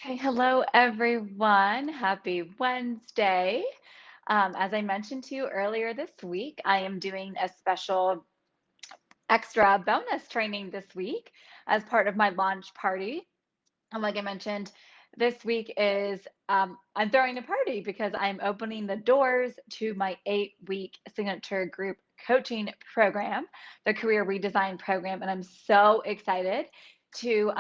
Okay, hello everyone. Happy Wednesday. As I mentioned to you earlier this week, I am doing a special extra bonus training this week as part of my launch party. And like I mentioned, this week is I'm throwing a party because I'm opening the doors to my 8-week signature group coaching program, the Career Redesign program, and I'm so excited to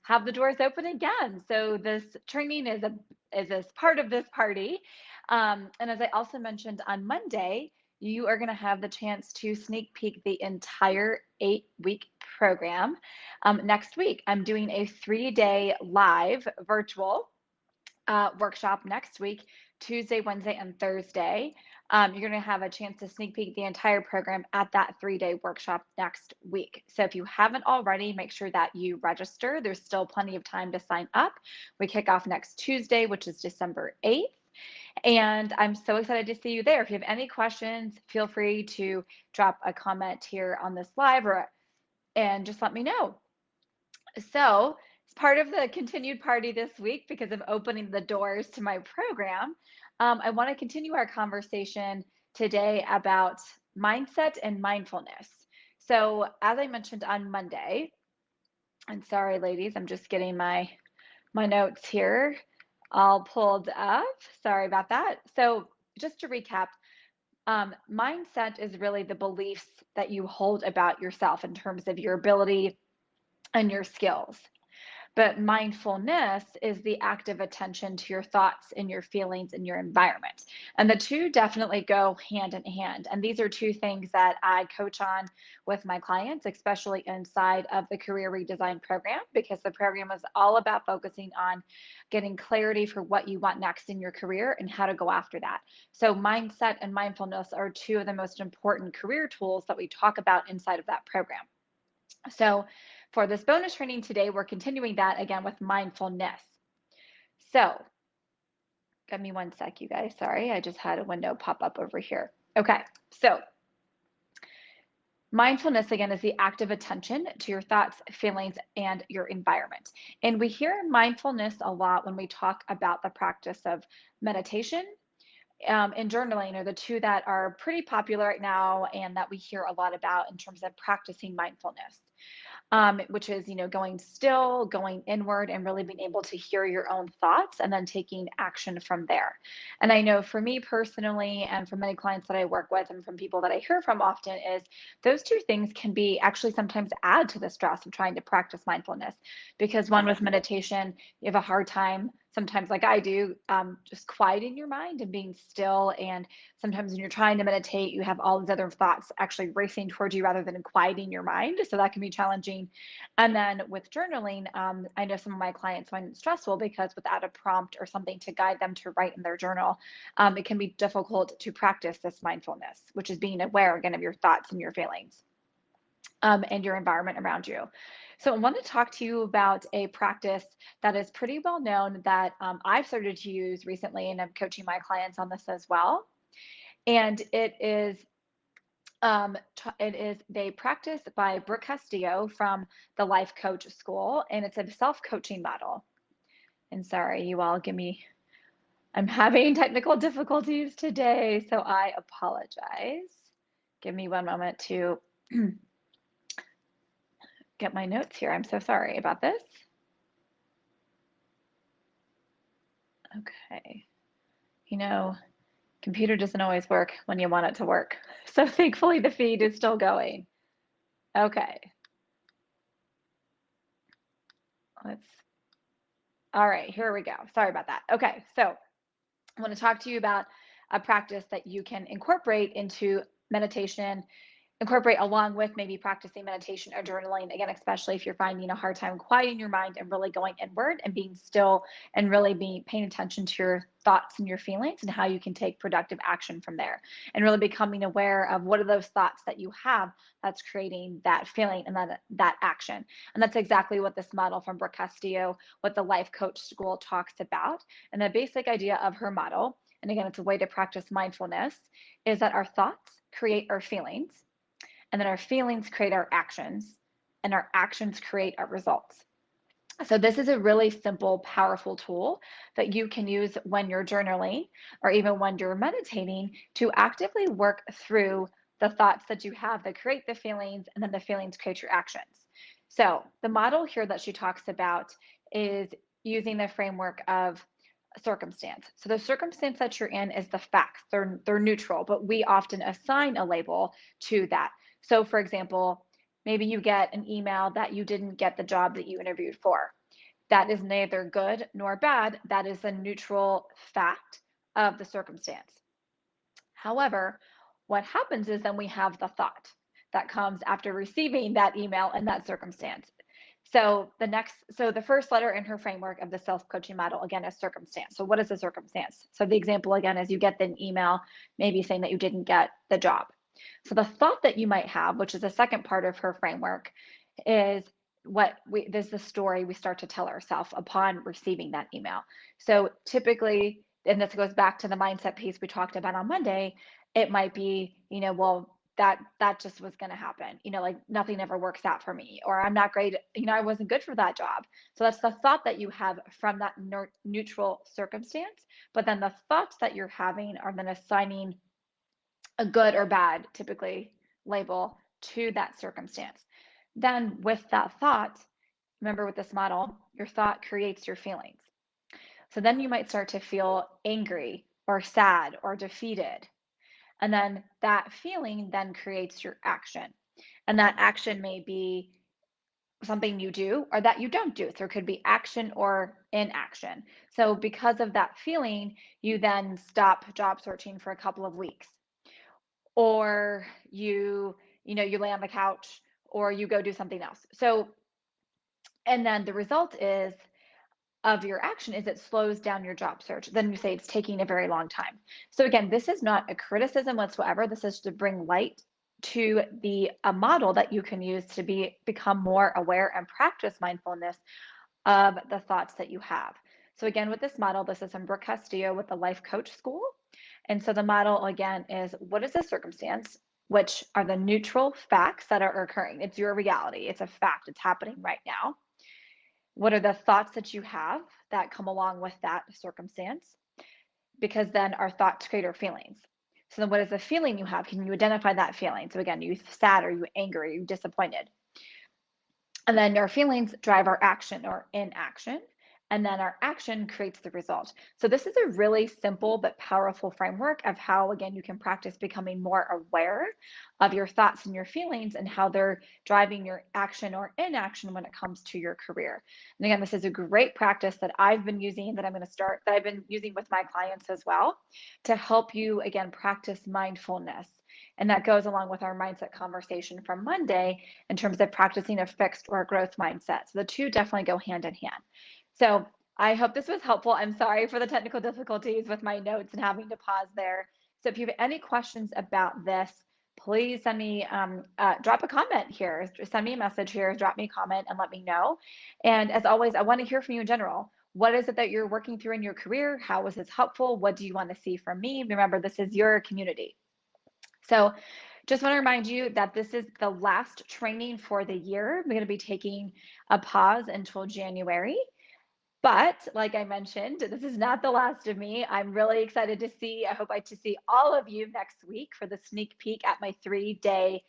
have the doors open again. So this training is as part of this party, and as I also mentioned on Monday, you are going to have the chance to sneak peek the entire 8-week program next week. I'm doing a 3-day live virtual workshop next week, Tuesday, Wednesday, and Thursday. You're going to have a chance to sneak peek the entire program at that 3-day workshop next week. So if you haven't already, make sure that you register. There's still plenty of time to sign up. We kick off next Tuesday, which is December 8th. And I'm so excited to see you there. If you have any questions, feel free to drop a comment here on this live and just let me know. So, as part of the continued party this week, because I'm opening the doors to my program, I want to continue our conversation today about mindset and mindfulness. So, as I mentioned on Monday, and sorry, ladies, I'm just getting my notes here all pulled up. Sorry about that. So, just to recap, mindset is really the beliefs that you hold about yourself in terms of your ability and your skills. But mindfulness is the active attention to your thoughts and your feelings and your environment. And the two definitely go hand in hand. And these are two things that I coach on with my clients, especially inside of the Career Redesign program, because the program is all about focusing on getting clarity for what you want next in your career and how to go after that. So, mindset and mindfulness are two of the most important career tools that we talk about inside of that program. So, for this bonus training today, we're continuing that again with mindfulness. So, give me one sec, you guys. Sorry, I just had a window pop up over here. Okay, so mindfulness again is the active attention to your thoughts, feelings, and your environment. And we hear mindfulness a lot when we talk about the practice of meditation and journaling are the two that are pretty popular right now and that we hear a lot about in terms of practicing mindfulness. Which is, going still, going inward, and really being able to hear your own thoughts and then taking action from there. And I know for me personally, and for many clients that I work with, and from people that I hear from often, is those two things can be actually sometimes add to the stress of trying to practice mindfulness. Because one with meditation, you have a hard time sometimes like I do, just quieting your mind and being still. And sometimes when you're trying to meditate, you have all these other thoughts actually racing towards you rather than quieting your mind. So that can be challenging. And then with journaling, I know some of my clients find it stressful because without a prompt or something to guide them to write in their journal, it can be difficult to practice this mindfulness, which is being aware again of your thoughts and your feelings and your environment around you. So, I want to talk to you about a practice that is pretty well known that I've started to use recently, and I'm coaching my clients on this as well. And it is the practice by Brooke Castillo from the Life Coach School, and it's a self-coaching model. And sorry, you all, I'm having technical difficulties today, so I apologize. Give me one moment to get my notes here. I'm so sorry about this. Okay. You know, computer doesn't always work when you want it to work. So thankfully the feed is still going. Okay. Let's, all right, here we go. Sorry about that. Okay. So I want to talk to you about a practice that you can incorporate into meditation, incorporate along with maybe practicing meditation or journaling, again, especially if you're finding a hard time quieting your mind and really going inward and being still and really paying attention to your thoughts and your feelings and how you can take productive action from there and really becoming aware of what are those thoughts that you have that's creating that feeling and that action. And that's exactly what this model from Brooke Castillo, what the Life Coach School talks about. And the basic idea of her model, and again, it's a way to practice mindfulness, is that our thoughts create our feelings, and then our feelings create our actions, and our actions create our results. So this is a really simple, powerful tool that you can use when you're journaling or even when you're meditating to actively work through the thoughts that you have that create the feelings, and then the feelings create your actions. So the model here that she talks about is using the framework of circumstance. So the circumstance that you're in is the facts. They're neutral, but we often assign a label to that. So for example, maybe you get an email that you didn't get the job that you interviewed for. That is neither good nor bad. That is a neutral fact of the circumstance. However, what happens is then we have the thought that comes after receiving that email and that circumstance. So the first letter in her framework of the self-coaching model, again, is circumstance. So what is a circumstance? So the example again is you get the email maybe saying that you didn't get the job. So the thought that you might have, which is the second part of her framework, is there's the story we start to tell ourselves upon receiving that email. So typically, and this goes back to the mindset piece we talked about on Monday, it might be, well, that just was going to happen, like nothing ever works out for me, or I'm not great, I wasn't good for that job. So that's the thought that you have from that neutral circumstance, but then the thoughts that you're having are then assigning a good or bad, typically, label to that circumstance. Then with that thought, remember with this model, your thought creates your feelings. So then you might start to feel angry or sad or defeated. And then that feeling then creates your action. And that action may be something you do or that you don't do. So it could be action or inaction. So because of that feeling, you then stop job searching for a couple of weeks, or you lay on the couch, or you go do something else. So, and then the result is of your action is it slows down your job search. Then you say it's taking a very long time. So again, this is not a criticism whatsoever. This is to bring light to the a model that you can use to become more aware and practice mindfulness of the thoughts that you have. So again, with this model, this is from Brooke Castillo with the Life Coach School. And so the model again is, what is the circumstance, which are the neutral facts that are occurring. It's your reality. It's a fact. It's happening right now. What are the thoughts that you have that come along with that circumstance? Because then our thoughts create our feelings. So then what is the feeling you have? Can you identify that feeling? So again, you sad, or you angry, or you disappointed? And then our feelings drive our action or inaction. And then our action creates the result. So this is a really simple but powerful framework of how, again, you can practice becoming more aware of your thoughts and your feelings and how they're driving your action or inaction when it comes to your career. And again, this is a great practice that I've been using, that I've been using with my clients as well, to help you, again, practice mindfulness. And that goes along with our mindset conversation from Monday in terms of practicing a fixed or a growth mindset. So the two definitely go hand in hand. So I hope this was helpful. I'm sorry for the technical difficulties with my notes and having to pause there. So if you have any questions about this, please send me, drop a comment here. Send me a message here, drop me a comment and let me know. And as always, I want to hear from you in general. What is it that you're working through in your career? How was this helpful? What do you want to see from me? Remember, this is your community. So just want to remind you that this is the last training for the year. We're going to be taking a pause until January. But like I mentioned, this is not the last of me. I'm really excited to see, I hope to see all of you next week for the sneak peek at my 3-day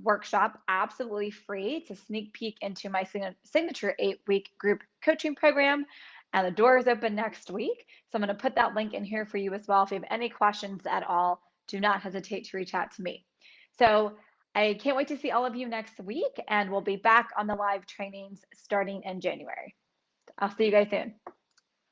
workshop, absolutely free. It's a sneak peek into my signature 8-week group coaching program. And the door is open next week. So I'm going to put that link in here for you as well. If you have any questions at all, do not hesitate to reach out to me. So I can't wait to see all of you next week, and we'll be back on the live trainings starting in January. I'll see you guys soon.